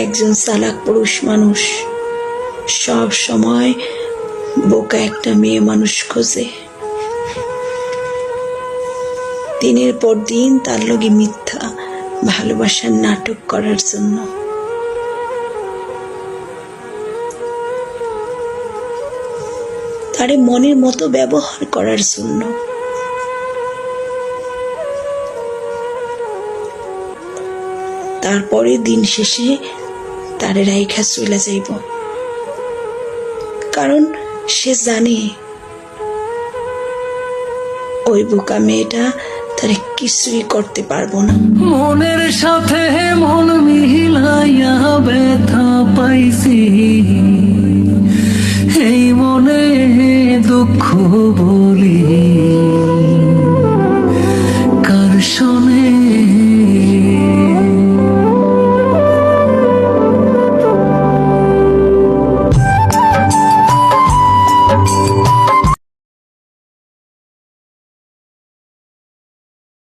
একজন চালাক পুরুষ মানুষ সব সময় বোকা একটা মেয়ে মানুষ খোঁজে, দিনের পর দিন তার লগে মিথ্যা ভালোবাসার নাটক করার জন্য। তারে মনের মতো ব্যবহার করার জন্য। তারপরে দিন শেষে তারে রাইখা চলে যাইব, কারণ সে জানে ওই বোকা মেয়েটা তারে কিছুই করতে পারবো না। মনের সাথে মন মিলাইয়া ব্যথা পাইছি, এই মনে দুঃখ বলি